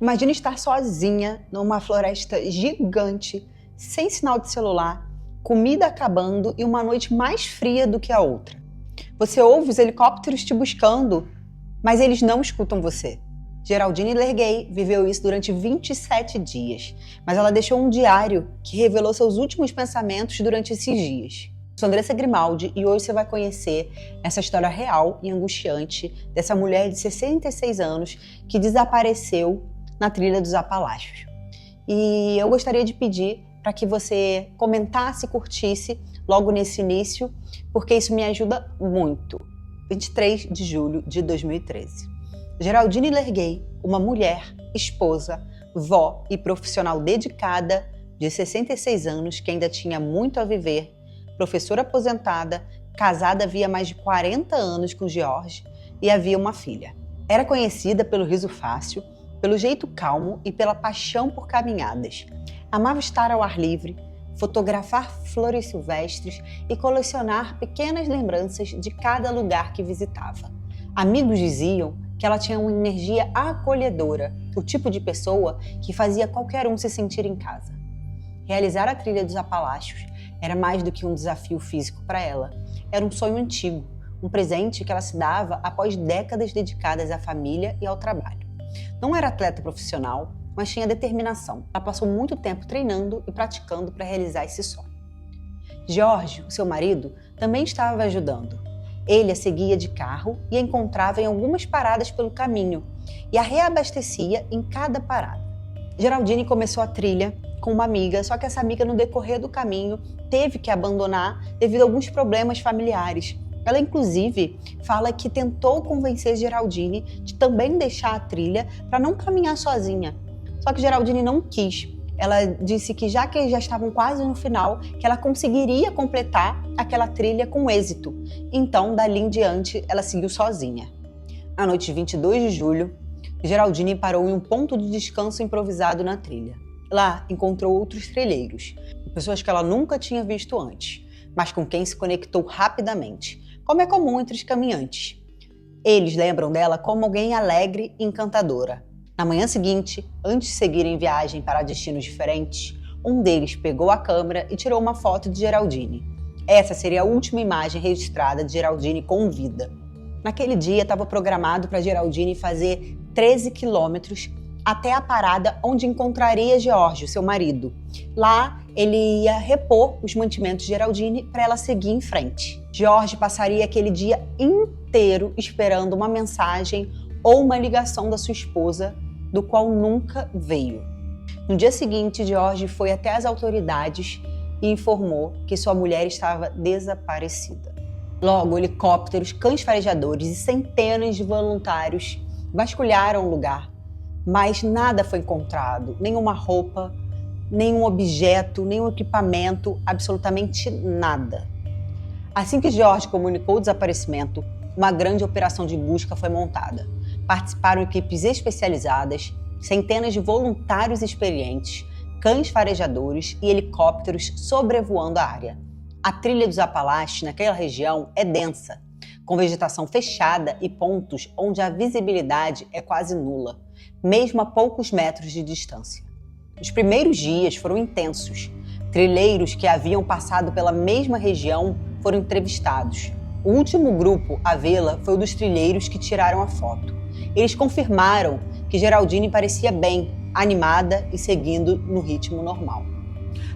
Imagine estar sozinha numa floresta gigante, sem sinal de celular, comida acabando e uma noite mais fria do que a outra. Você ouve os helicópteros te buscando, mas eles não escutam você. Geraldine Lerguey viveu isso durante 27 dias, mas ela deixou um diário que revelou seus últimos pensamentos durante esses dias. Eu sou Andressa Grimaldi e hoje você vai conhecer essa história real e angustiante dessa mulher de 66 anos que desapareceu na trilha dos Apalaches. E eu gostaria de pedir para que você comentasse e curtisse logo nesse início, porque isso me ajuda muito. 23 de julho de 2013. Geraldine Lerguey, uma mulher, esposa, vó e profissional dedicada de 66 anos que ainda tinha muito a viver, professora aposentada, casada havia mais de 40 anos com George e havia uma filha. Era conhecida pelo riso fácil, pelo jeito calmo e pela paixão por caminhadas. Amava estar ao ar livre, fotografar flores silvestres e colecionar pequenas lembranças de cada lugar que visitava. Amigos diziam que ela tinha uma energia acolhedora, o tipo de pessoa que fazia qualquer um se sentir em casa. Realizar a trilha dos Apalaches era mais do que um desafio físico para ela. Era um sonho antigo, um presente que ela se dava após décadas dedicadas à família e ao trabalho. Não era atleta profissional, mas tinha determinação. Ela passou muito tempo treinando e praticando para realizar esse sonho. George, o seu marido, também estava ajudando. Ele a seguia de carro e a encontrava em algumas paradas pelo caminho e a reabastecia em cada parada. Geraldine começou a trilha com uma amiga, só que essa amiga, no decorrer do caminho, teve que abandonar devido a alguns problemas familiares. Ela, inclusive, fala que tentou convencer Geraldine de também deixar a trilha para não caminhar sozinha. Só que Geraldine não quis. Ela disse que já que já estavam quase no final, que ela conseguiria completar aquela trilha com êxito. Então, dali em diante, ela seguiu sozinha. Na noite de 22 de julho, Geraldine parou em um ponto de descanso improvisado na trilha. Lá, encontrou outros trilheiros, pessoas que ela nunca tinha visto antes, mas com quem se conectou rapidamente, como é comum entre os caminhantes. Eles lembram dela como alguém alegre e encantadora. Na manhã seguinte, antes de seguirem viagem para destinos diferentes, um deles pegou a câmera e tirou uma foto de Geraldine. Essa seria a última imagem registrada de Geraldine com vida. Naquele dia estava programado para Geraldine fazer 13 quilômetros até a parada onde encontraria George, seu marido. Lá, ele ia repor os mantimentos de Geraldine para ela seguir em frente. George passaria aquele dia inteiro esperando uma mensagem ou uma ligação da sua esposa, do qual nunca veio. No dia seguinte, George foi até as autoridades e informou que sua mulher estava desaparecida. Logo, helicópteros, cães farejadores e centenas de voluntários vasculharam o lugar, mas nada foi encontrado, nenhuma roupa, nenhum objeto, nenhum equipamento, absolutamente nada. Assim que George comunicou o desaparecimento, uma grande operação de busca foi montada. Participaram equipes especializadas, centenas de voluntários experientes, cães farejadores e helicópteros sobrevoando a área. A trilha dos Apalaches naquela região é densa, com vegetação fechada e pontos onde a visibilidade é quase nula, mesmo a poucos metros de distância. Os primeiros dias foram intensos. Trilheiros que haviam passado pela mesma região foram entrevistados. O último grupo a vê-la foi o dos trilheiros que tiraram a foto. Eles confirmaram que Geraldine parecia bem, animada e seguindo no ritmo normal.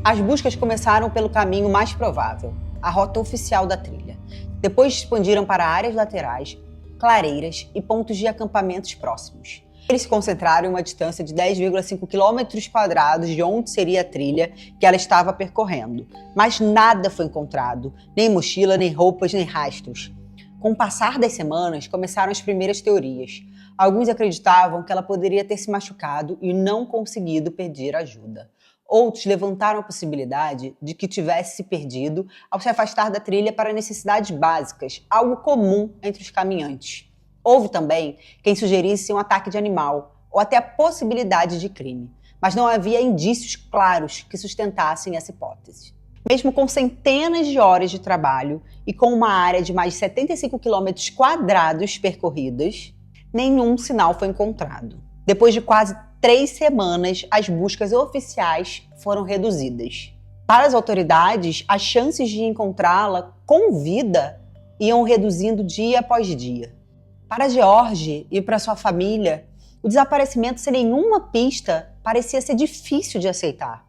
As buscas começaram pelo caminho mais provável, a rota oficial da trilha. Depois expandiram para áreas laterais, clareiras e pontos de acampamentos próximos. Eles se concentraram em uma distância de 10,5 km² de onde seria a trilha que ela estava percorrendo. Mas nada foi encontrado, nem mochila, nem roupas, nem rastros. Com o passar das semanas, começaram as primeiras teorias. Alguns acreditavam que ela poderia ter se machucado e não conseguido pedir ajuda. Outros levantaram a possibilidade de que tivesse se perdido ao se afastar da trilha para necessidades básicas, algo comum entre os caminhantes. Houve também quem sugerisse um ataque de animal ou até a possibilidade de crime, mas não havia indícios claros que sustentassem essa hipótese. Mesmo com centenas de horas de trabalho e com uma área de mais de 75 km² percorridas, nenhum sinal foi encontrado. Depois de quase 3 semanas, as buscas oficiais foram reduzidas. Para as autoridades, as chances de encontrá-la com vida iam reduzindo dia após dia. Para George e para sua família, o desaparecimento sem nenhuma pista parecia ser difícil de aceitar.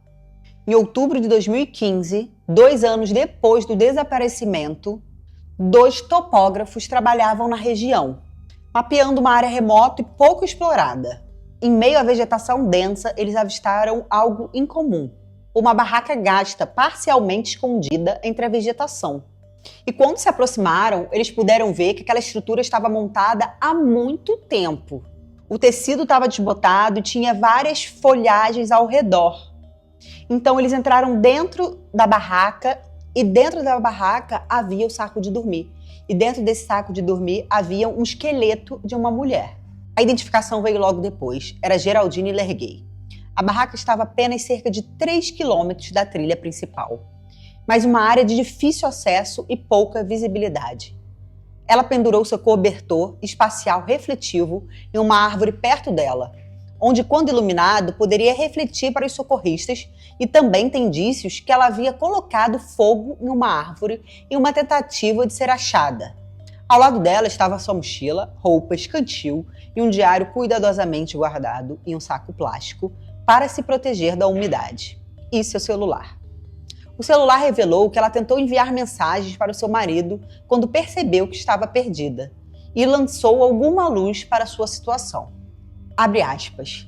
Em outubro de 2015, 2 anos depois do desaparecimento, 2 topógrafos trabalhavam na região, mapeando uma área remota e pouco explorada. Em meio à vegetação densa, eles avistaram algo incomum: uma barraca gasta, parcialmente escondida entre a vegetação. E quando se aproximaram, eles puderam ver que aquela estrutura estava montada há muito tempo. O tecido estava desbotado e tinha várias folhagens ao redor. Então eles entraram dentro da barraca e dentro da barraca havia o saco de dormir. E dentro desse saco de dormir havia um esqueleto de uma mulher. A identificação veio logo depois. Era Geraldine Lerguey. A barraca estava apenas cerca de 3 quilômetros da trilha principal, mas uma área de difícil acesso e pouca visibilidade. Ela pendurou seu cobertor espacial refletivo em uma árvore perto dela, onde, quando iluminado, poderia refletir para os socorristas, e também tem indícios que ela havia colocado fogo em uma árvore em uma tentativa de ser achada. Ao lado dela estava sua mochila, roupas, cantil e um diário cuidadosamente guardado em um saco plástico para se proteger da umidade. E seu celular. O celular revelou que ela tentou enviar mensagens para o seu marido quando percebeu que estava perdida e lançou alguma luz para sua situação. Abre aspas.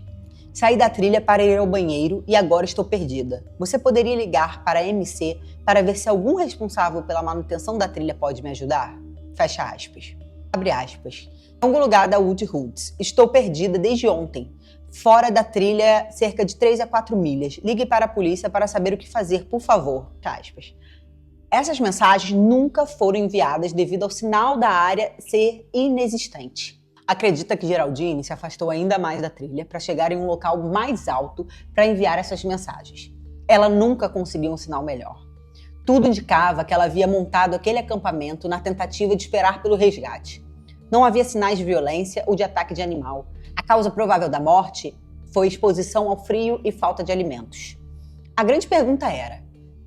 Saí da trilha para ir ao banheiro e agora estou perdida. Você poderia ligar para a MC para ver se algum responsável pela manutenção da trilha pode me ajudar? Fecha aspas. Abre aspas. Em algum lugar da Wood Woods. Estou perdida desde ontem. Fora da trilha, cerca de 3 a 4 milhas. Ligue para a polícia para saber o que fazer, por favor. Aspas. Essas mensagens nunca foram enviadas devido ao sinal da área ser inexistente. Acredita que Geraldine se afastou ainda mais da trilha para chegar em um local mais alto para enviar essas mensagens. Ela nunca conseguiu um sinal melhor. Tudo indicava que ela havia montado aquele acampamento na tentativa de esperar pelo resgate. Não havia sinais de violência ou de ataque de animal. A causa provável da morte foi exposição ao frio e falta de alimentos. A grande pergunta era: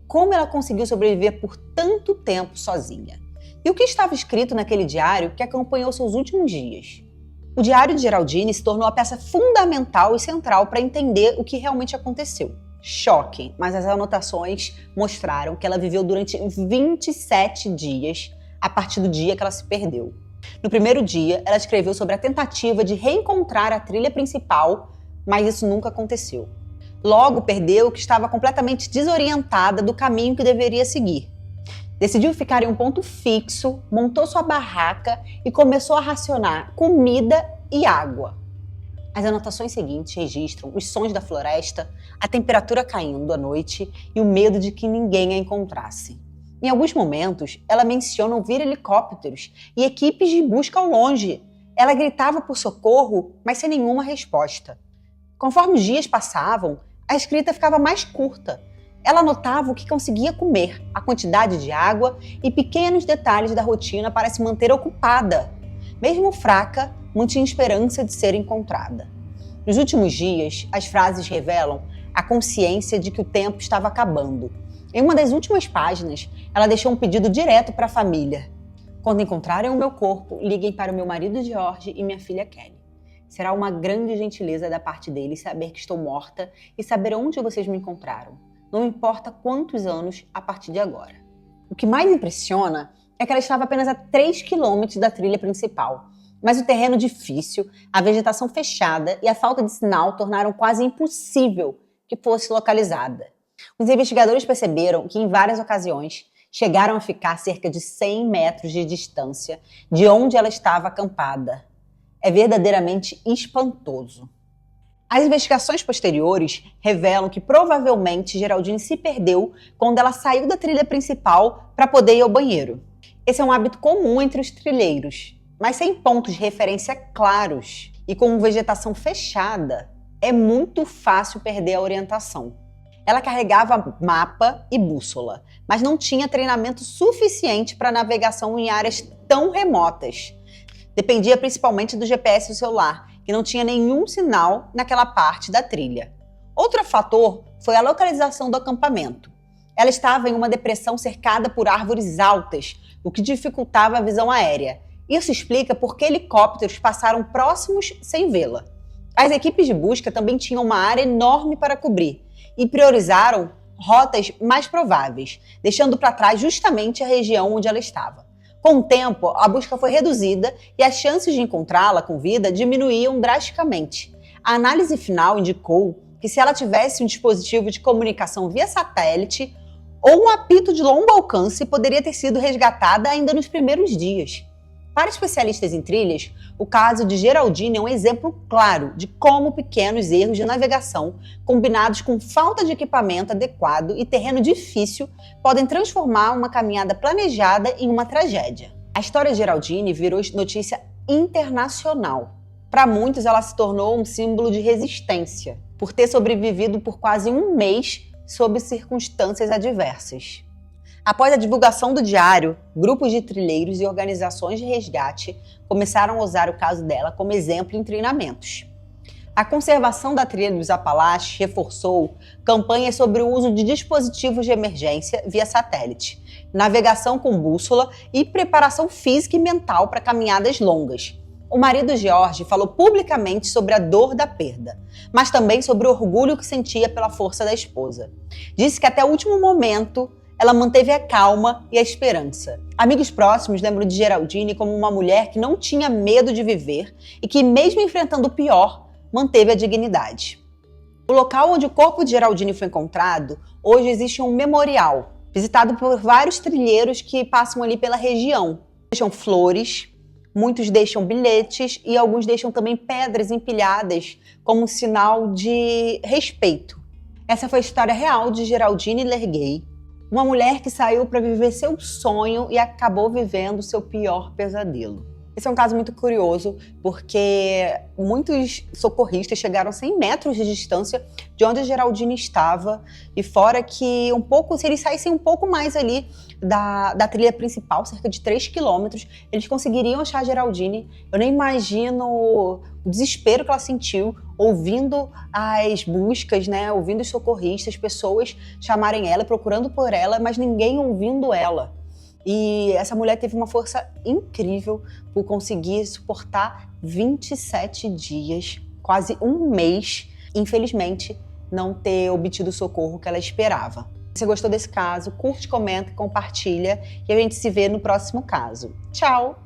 como ela conseguiu sobreviver por tanto tempo sozinha? E o que estava escrito naquele diário que acompanhou seus últimos dias? O diário de Geraldine se tornou a peça fundamental e central para entender o que realmente aconteceu. Choque, mas as anotações mostraram que ela viveu durante 27 dias a partir do dia que ela se perdeu. No primeiro dia, ela escreveu sobre a tentativa de reencontrar a trilha principal, mas isso nunca aconteceu. Logo perdeu que estava completamente desorientada do caminho que deveria seguir. Decidiu ficar em um ponto fixo, montou sua barraca e começou a racionar comida e água. As anotações seguintes registram os sons da floresta, a temperatura caindo à noite e o medo de que ninguém a encontrasse. Em alguns momentos, ela menciona ouvir helicópteros e equipes de busca ao longe. Ela gritava por socorro, mas sem nenhuma resposta. Conforme os dias passavam, a escrita ficava mais curta. Ela anotava o que conseguia comer, a quantidade de água e pequenos detalhes da rotina para se manter ocupada. Mesmo fraca, mantinha esperança de ser encontrada. Nos últimos dias, as frases revelam a consciência de que o tempo estava acabando. Em uma das últimas páginas, ela deixou um pedido direto para a família. Quando encontrarem o meu corpo, liguem para o meu marido George e minha filha Kelly. Será uma grande gentileza da parte deles saber que estou morta e saber onde vocês me encontraram. Não importa quantos anos a partir de agora. O que mais impressiona é que ela estava apenas a 3 quilômetros da trilha principal. Mas o terreno difícil, a vegetação fechada e a falta de sinal tornaram quase impossível que fosse localizada. Os investigadores perceberam que em várias ocasiões chegaram a ficar cerca de 100 metros de distância de onde ela estava acampada. É verdadeiramente espantoso. As investigações posteriores revelam que provavelmente Geraldine se perdeu quando ela saiu da trilha principal para poder ir ao banheiro. Esse é um hábito comum entre os trilheiros, mas sem pontos de referência claros e com vegetação fechada, é muito fácil perder a orientação. Ela carregava mapa e bússola, mas não tinha treinamento suficiente para navegação em áreas tão remotas. Dependia principalmente do GPS do celular, e não tinha nenhum sinal naquela parte da trilha. Outro fator foi a localização do acampamento. Ela estava em uma depressão cercada por árvores altas, o que dificultava a visão aérea. Isso explica por que helicópteros passaram próximos sem vê-la. As equipes de busca também tinham uma área enorme para cobrir e priorizaram rotas mais prováveis, deixando para trás justamente a região onde ela estava. Com o tempo, a busca foi reduzida e as chances de encontrá-la com vida diminuíam drasticamente. A análise final indicou que se ela tivesse um dispositivo de comunicação via satélite ou um apito de longo alcance, poderia ter sido resgatada ainda nos primeiros dias. Para especialistas em trilhas, o caso de Geraldine é um exemplo claro de como pequenos erros de navegação, combinados com falta de equipamento adequado e terreno difícil, podem transformar uma caminhada planejada em uma tragédia. A história de Geraldine virou notícia internacional. Para muitos, ela se tornou um símbolo de resistência, por ter sobrevivido por quase um mês sob circunstâncias adversas. Após a divulgação do diário, grupos de trilheiros e organizações de resgate começaram a usar o caso dela como exemplo em treinamentos. A conservação da trilha dos Apalaches reforçou campanhas sobre o uso de dispositivos de emergência via satélite, navegação com bússola e preparação física e mental para caminhadas longas. O marido George falou publicamente sobre a dor da perda, mas também sobre o orgulho que sentia pela força da esposa. Disse que até o último momento ela manteve a calma e a esperança. Amigos próximos lembram de Geraldine como uma mulher que não tinha medo de viver e que, mesmo enfrentando o pior, manteve a dignidade. No local onde o corpo de Geraldine foi encontrado, hoje existe um memorial, visitado por vários trilheiros que passam ali pela região. Deixam flores, muitos deixam bilhetes e alguns deixam também pedras empilhadas como um sinal de respeito. Essa foi a história real de Geraldine Lerguei, uma mulher que saiu para viver seu sonho e acabou vivendo seu pior pesadelo. Esse é um caso muito curioso, porque muitos socorristas chegaram a 100 metros de distância de onde a Geraldine estava, e fora que se eles saíssem um pouco mais ali da trilha principal, cerca de 3 quilômetros, eles conseguiriam achar a Geraldine. Eu nem imagino o desespero que ela sentiu ouvindo as buscas, né? Ouvindo os socorristas, pessoas chamarem ela, procurando por ela, mas ninguém ouvindo ela. E essa mulher teve uma força incrível por conseguir suportar 27 dias, quase um mês, infelizmente, não ter obtido o socorro que ela esperava. Se você gostou desse caso, curte, comenta, compartilha e a gente se vê no próximo caso. Tchau!